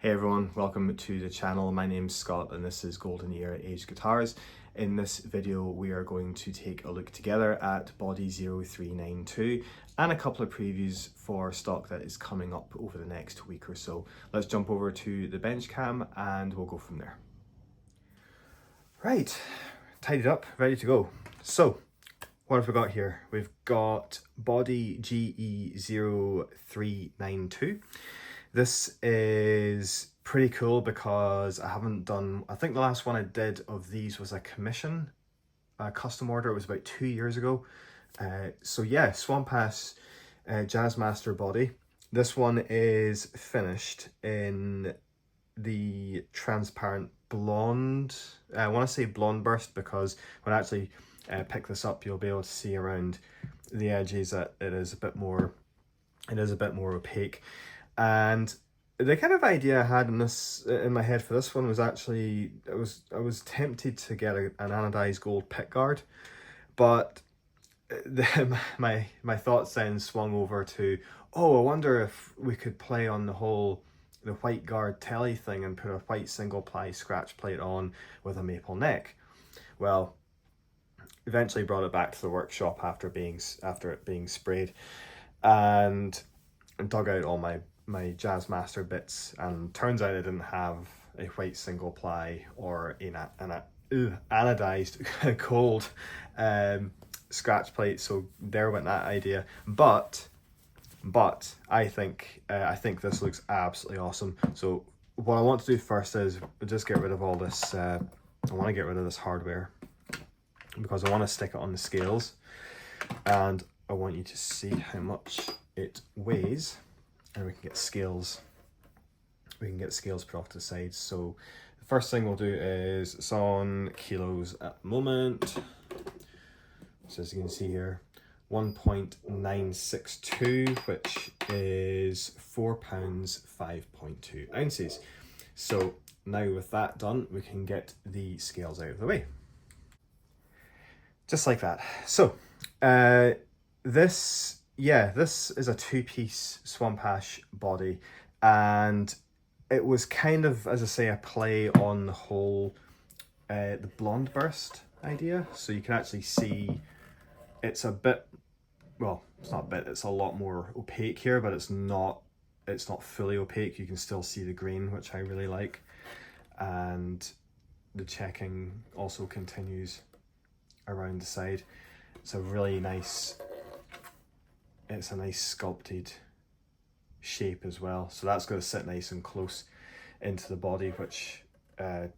Hey everyone, welcome to the channel. My name's Scott and this is Golden Era Aged Guitars. In this video we are going to take a look together at Body 0392 and a couple of previews for stock that is coming up over the next week or so. Let's jump over to the bench cam and we'll go from there. Right, tidied up, ready to go. So, what have we got here? We've got Body GE0392. This is pretty cool because I think the last one I did of these was a commission, a custom order. It was about 2 years ago. So yeah, Swamp Ash Jazzmaster body. This one is finished in the transparent blonde. I want to say blonde burst because when I actually pick this up, you'll be able to see around the edges that it is a bit more opaque. And the kind of idea I had in my head for this one was actually I was tempted to get an anodized gold pickguard, but my thoughts then swung over to, oh, I wonder if we could play on the white guard telly thing and put a white single ply scratch plate on with a maple neck. Well, eventually brought it back to the workshop after it being sprayed, and dug out all my Jazzmaster bits, and turns out I didn't have a white single ply or an anodized gold scratch plate, so there went that idea. But I think this looks absolutely awesome. So what I want to do first is just get rid of all this. I want to get rid of this hardware because I want to stick it on the scales, and I want you to see how much it weighs. And we can get scales put off to the side. So the first thing we'll do is, it's on kilos at the moment, so as you can see here, 1.962, which is 4 pounds 5.2 ounces. So now with that done, we can get the scales out of the way, just like that. So this is a two-piece Swamp Ash body, and it was kind of, as I say, a play on the whole the blonde burst idea. So you can actually see it's a bit, well, it's not a bit, it's a lot more opaque here, but it's not fully opaque. You can still see the green, which I really like, and the checking also continues around the side. It's a really nice, it's a nice sculpted shape as well, so that's going to sit nice and close into the body, which I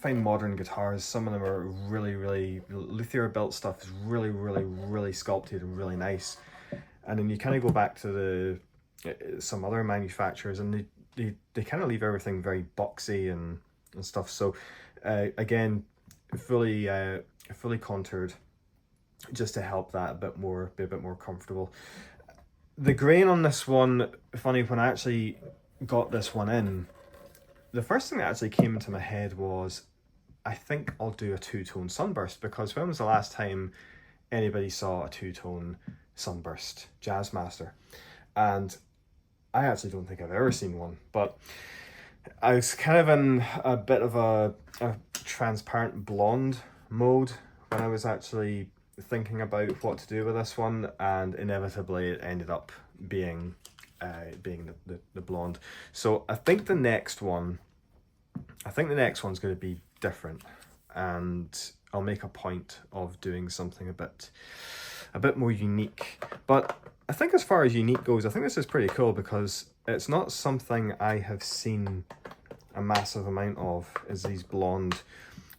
find modern guitars, some of them are really luthier built stuff is really sculpted and really nice, and then you kind of go back to some other manufacturers and they kind of leave everything very boxy and stuff. So again, fully contoured, just to help that be a bit more comfortable. The grain on this one, funny, when I actually got this one in, the first thing that actually came into my head was, I think I'll do a two-tone sunburst, because when was the last time anybody saw a two-tone sunburst Jazzmaster? And I actually don't think I've ever seen one, but I was kind of in a bit of a transparent blonde mode when I was actually thinking about what to do with this one, and inevitably it ended up being the blonde. So I think the next one's going to be different, and I'll make a point of doing something a bit more unique. But I think as far as unique goes, I think this is pretty cool because it's not something I have seen a massive amount of, is these blonde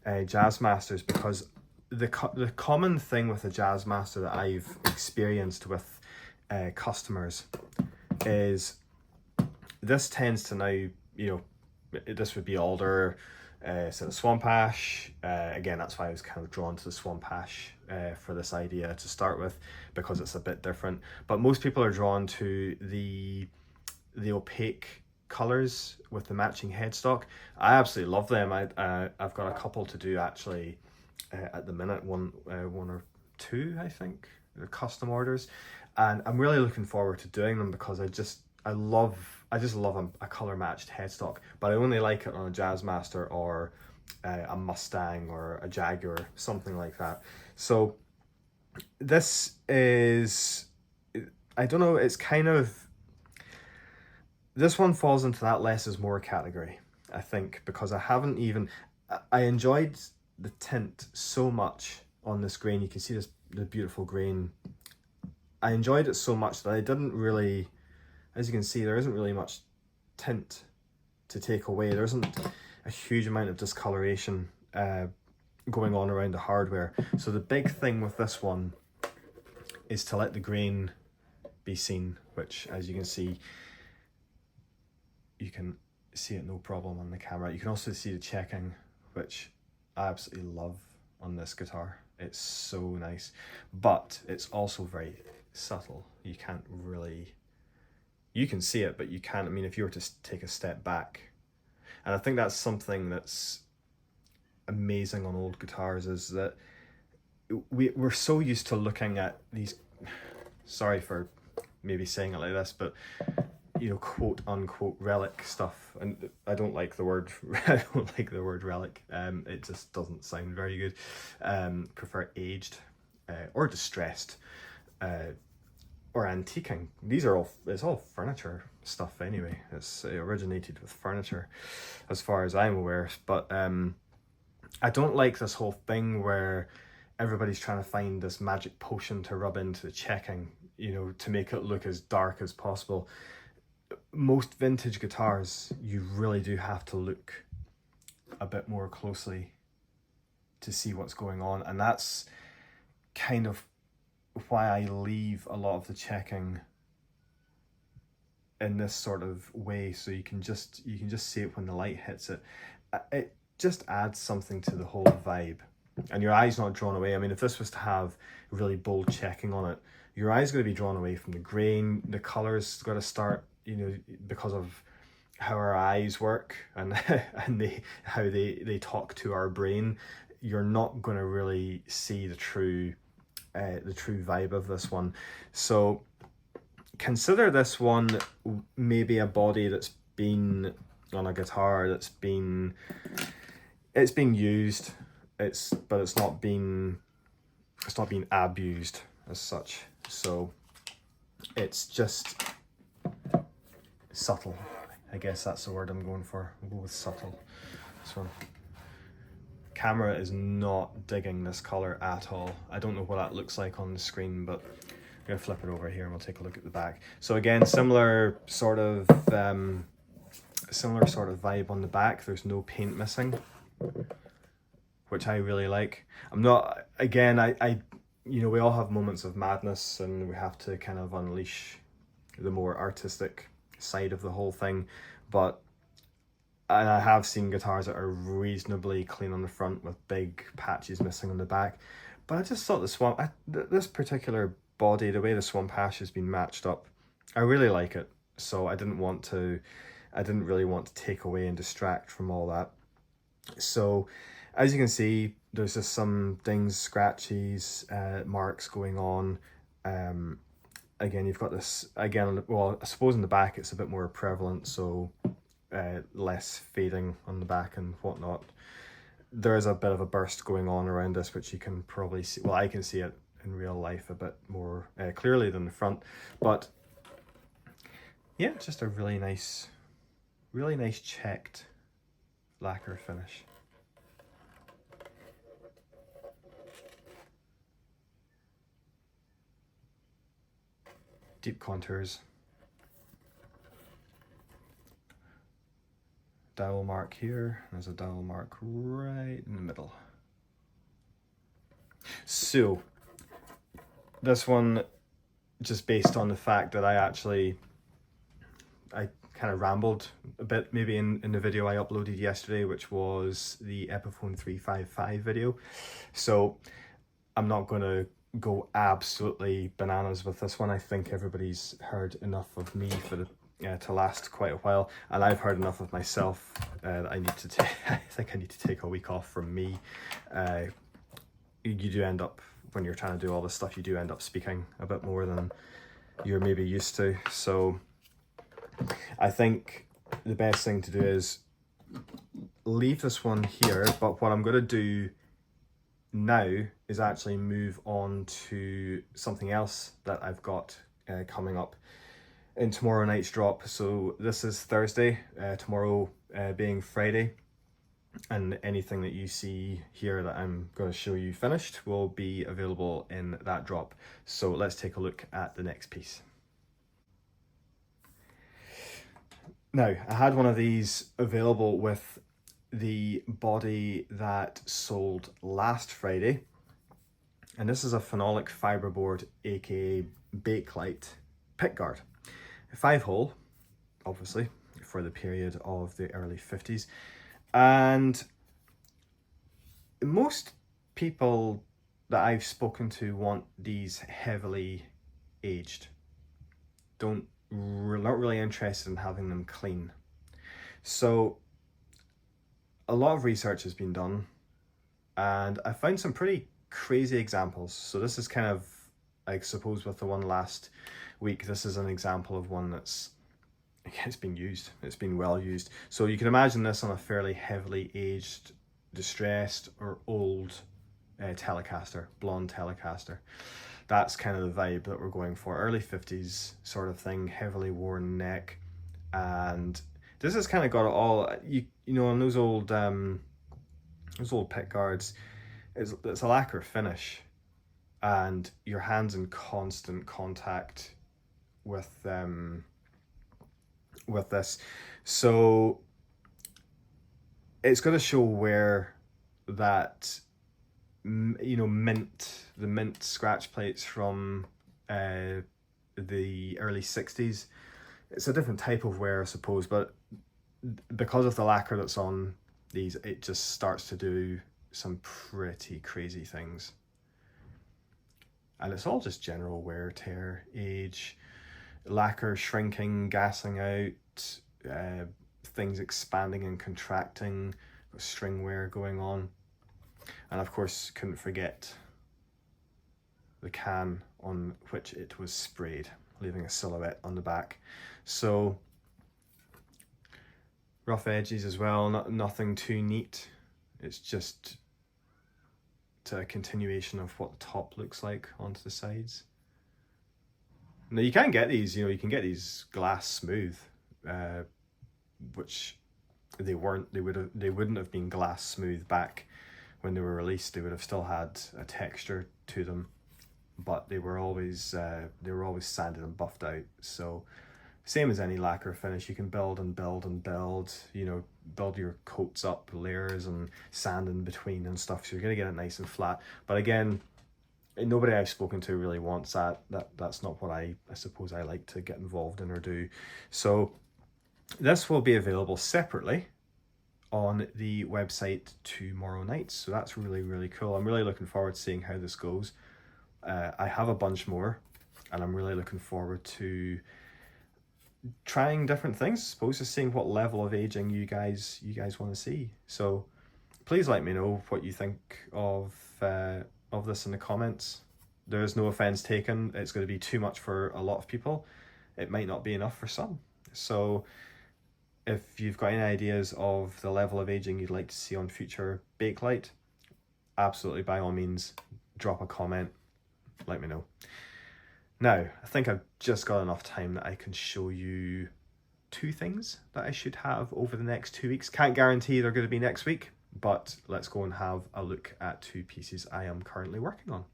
Jazzmasters, because the common thing with a Jazzmaster that I've experienced with customers is this tends to now, this would be alder, so the Swamp Ash, again, that's why I was kind of drawn to the Swamp Ash for this idea to start with, because it's a bit different. But most people are drawn to the opaque colors with the matching headstock. I absolutely love them. I've got a couple to do actually at the minute, one or two, I think, they're custom orders, and I'm really looking forward to doing them because I just love a color matched headstock, but I only like it on a Jazzmaster or a Mustang or a Jaguar, something like that. So this is, I don't know, it's kind of, this one falls into that less is more category, I think, because I enjoyed the tint so much on this grain. You can see the beautiful grain. I enjoyed it so much that I didn't really, as you can see, there isn't really much tint to take away. There isn't a huge amount of discoloration going on around the hardware. So the big thing with this one is to let the grain be seen, which, as you can see it no problem on the camera. You can also see the checking, which I absolutely love on this guitar. It's so nice, but it's also very subtle. You can't really, you can see it, but you can't, I mean, if you were to take a step back, and I think that's something that's amazing on old guitars, is that we're so used to looking at these, sorry for maybe saying it like this, but you know, quote unquote relic stuff, and I don't like the word I don't like the word relic. It just doesn't sound very good. Prefer aged or distressed or antiquing. It's all furniture stuff anyway. It originated with furniture as far as I'm aware, but I don't like this whole thing where everybody's trying to find this magic potion to rub into the checking, you know, to make it look as dark as possible. Most vintage guitars, you really do have to look a bit more closely to see what's going on, and that's kind of why I leave a lot of the checking in this sort of way, so you can just see it when the light hits it. It just adds something to the whole vibe, and your eye's not drawn away. I mean, if this was to have really bold checking on it, your eye's going to be drawn away from the grain. The color's got to start, you know, because of how our eyes work and how they talk to our brain. You're not going to really see the true vibe of this one. So consider this one maybe a body that's been on a guitar that's been, it's being used, but it's not being abused as such. So it's just subtle. I guess that's the word I'm going for. I'll go with subtle. So camera is not digging this color at all. I don't know what that looks like on the screen, but I'm gonna flip it over here and we'll take a look at the back. So again, similar sort of vibe on the back. There's no paint missing, which I really like. I'm not, again, I you know, we all have moments of madness and we have to kind of unleash the more artistic side of the whole thing, and I have seen guitars that are reasonably clean on the front with big patches missing on the back, but I just thought this particular body, the way the Swamp Ash has been matched up, I really like it. So I didn't really want to take away and distract from all that. So as you can see, there's just some dings, scratches, marks going on. Again, you've got this, again, well, I suppose in the back it's a bit more prevalent, so less fading on the back and whatnot. There is a bit of a burst going on around this, which you can probably see, well, I can see it in real life a bit more clearly than the front, but yeah, just a really nice checked lacquer finish. Deep contours. Dowel mark here, there's a dowel mark right in the middle. So this one, just based on the fact that I kind of rambled a bit maybe in the video I uploaded yesterday, which was the Epiphone 355 video. So I'm not going to go absolutely bananas with this one. I think everybody's heard enough of me for to last quite a while, and I've heard enough of myself that I think I need to take a week off from me. You do end up, when you're trying to do all this stuff, you do end up speaking a bit more than you're maybe used to. So I think the best thing to do is leave this one here, but what I'm going to do now is actually move on to something else that I've got coming up in tomorrow night's drop. So this is Thursday, tomorrow being Friday, and anything that you see here that I'm going to show you finished will be available in that drop. So let's take a look at the next piece. Now, I had one of these available with the body that sold last Friday, and this is a phenolic fiberboard, aka Bakelite pickguard. 5-hole, obviously, for the period of the early 50s. And most people that I've spoken to want these heavily aged. Not really interested in having them clean. So a lot of research has been done, and I found some pretty crazy examples. So this is kind of, I suppose, with the one last week, this is an example of one that's, it's been used, it's been well used. So you can imagine this on a fairly heavily aged, distressed or old Telecaster, blonde Telecaster. That's kind of the vibe that we're going for. Early 50s sort of thing, heavily worn neck. And this has kind of got it all, you know, on those old pick guards, it's a lacquer finish, and your hand's in constant contact with this. So it's going to show where that, you know, the mint scratch plates from the early 60s. It's a different type of wear, I suppose, but because of the lacquer that's on these, it just starts to do some pretty crazy things. And it's all just general wear, tear, age, lacquer shrinking, gassing out, things expanding and contracting, string wear going on. And of course, couldn't forget the can on which it was sprayed, leaving a silhouette on the back. So rough edges as well, nothing too neat. It's just a continuation of what the top looks like onto the sides. Now you can get these, you know, you can get these glass smooth, which they weren't. They wouldn't have been glass smooth back when they were released. They would have still had a texture to them, but they were always sanded and buffed out. So same as any lacquer finish, you can build and build and build, you know, build your coats up, layers and sand in between and stuff, so you're going to get it nice and flat. But again, nobody I've spoken to really wants that. That's not what I suppose I like to get involved in or do. So this will be available separately on the website tomorrow night, so that's really, really cool. I'm really looking forward to seeing how this goes. I have a bunch more, and I'm really looking forward to trying different things, I suppose, to seeing what level of aging you guys want to see. So please let me know what you think of this in the comments. There's no offense taken. It's going to be too much for a lot of people. It might not be enough for some. So if you've got any ideas of the level of aging you'd like to see on future Bakelite, absolutely, by all means, drop a comment, let me know. Now, I think I've just got enough time that I can show you 2 things that I should have over the next 2 weeks. Can't guarantee they're going to be next week, but let's go and have a look at 2 pieces I am currently working on.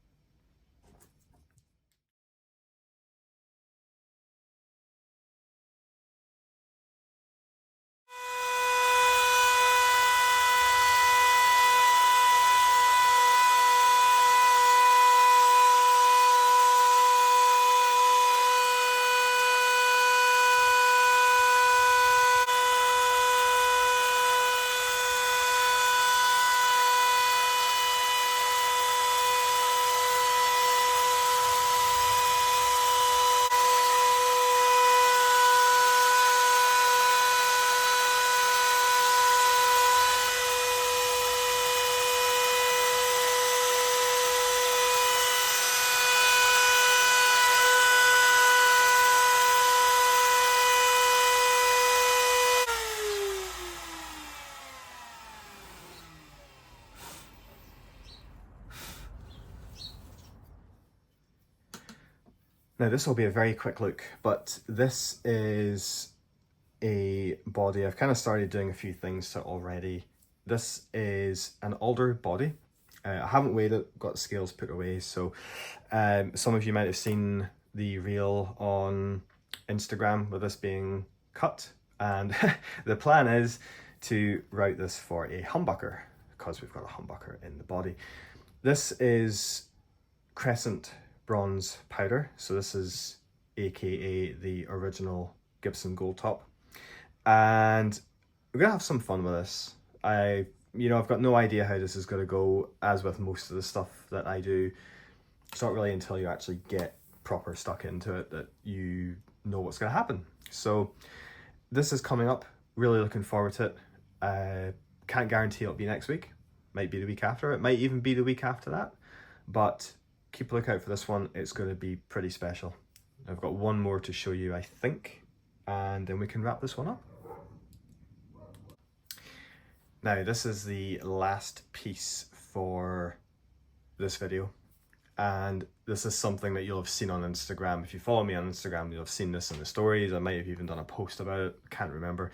Now this will be a very quick look, but this is a body. I've kind of started doing a few things to it already. This is an alder body. I haven't weighed it, got the scales put away, so some of you might have seen the reel on Instagram with this being cut, and the plan is to route this for a humbucker because we've got a humbucker in the body. This is crescent bronze powder, so this is aka the original Gibson Gold Top, and we're gonna have some fun with this. I've got no idea how this is gonna go. As with most of the stuff that I do, it's not really until you actually get proper stuck into it that you know what's gonna happen. So this is coming up, really looking forward to it. Can't guarantee it'll be next week, might be the week after, it might even be the week after that, but keep a lookout for this one. It's going to be pretty special. I've got one more to show you, I think, and then we can wrap this one up. Now this is the last piece for this video, and this is something that you'll have seen on Instagram. If you follow me on Instagram, you'll have seen this in the stories. I might have even done a post about it, can't remember.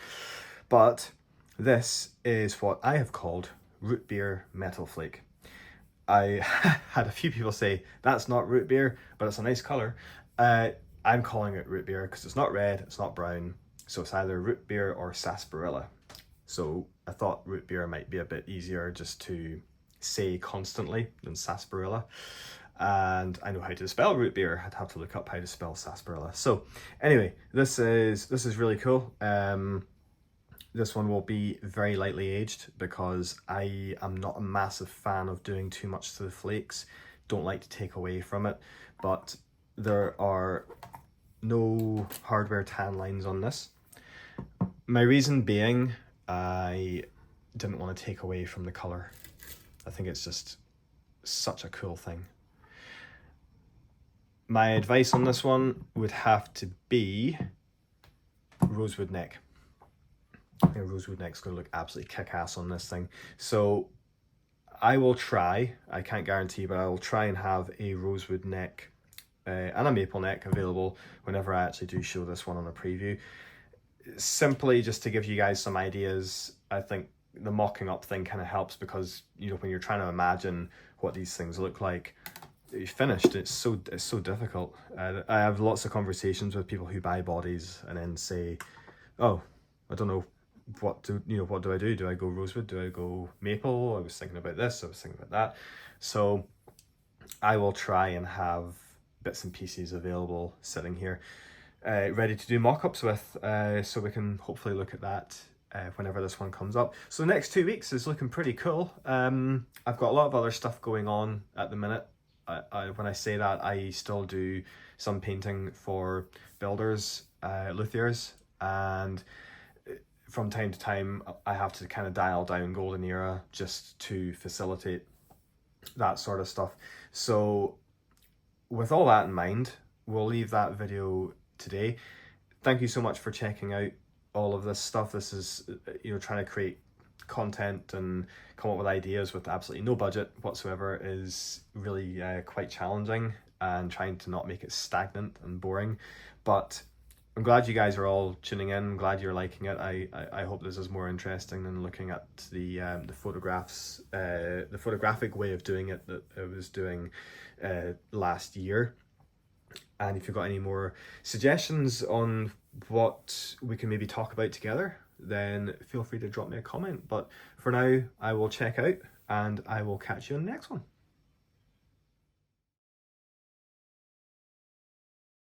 But this is what I have called root beer metal flake. I had a few people say that's not root beer, but it's a nice color. I'm calling it root beer because it's not red, it's not brown, so it's either root beer or sarsaparilla. So I thought root beer might be a bit easier just to say constantly than sarsaparilla, and I know how to spell root beer. I'd have to look up how to spell sarsaparilla. So anyway, this is really cool. This one will be very lightly aged because I am not a massive fan of doing too much to the flakes. Don't like to take away from it, but there are no hardware tan lines on this. My reason being, I didn't want to take away from the color. I think it's just such a cool thing. My advice on this one would have to be rosewood neck. I think rosewood neck's going to look absolutely kick-ass on this thing. So I will try, I can't guarantee, but I will try and have a rosewood neck and a maple neck available whenever I actually do show this one on a preview. Simply just to give you guys some ideas. I think the mocking up thing kind of helps because, when you're trying to imagine what these things look like finished, it's so difficult. I have lots of conversations with people who buy bodies and then say, oh, I don't know, what do I do? Do I go rosewood? Do I go maple? I was thinking about this, I was thinking about that. So I will try and have bits and pieces available sitting here, ready to do mock-ups with, so we can hopefully look at that whenever this one comes up. So the next 2 weeks is looking pretty cool. I've got a lot of other stuff going on at the minute. When I say that, I still do some painting for builders, luthiers, and from time to time I have to kind of dial down Golden Era just to facilitate that sort of stuff. So with all that in mind, we'll leave that video today. Thank you so much for checking out all of this stuff. This is, trying to create content and come up with ideas with absolutely no budget whatsoever is really quite challenging, and trying to not make it stagnant and boring. But I'm glad you guys are all tuning in. I'm glad you're liking it. I hope this is more interesting than looking at the photographs, the photographic way of doing it that I was doing last year. And if you've got any more suggestions on what we can maybe talk about together, then feel free to drop me a comment. But for now, I will check out and I will catch you in the next one.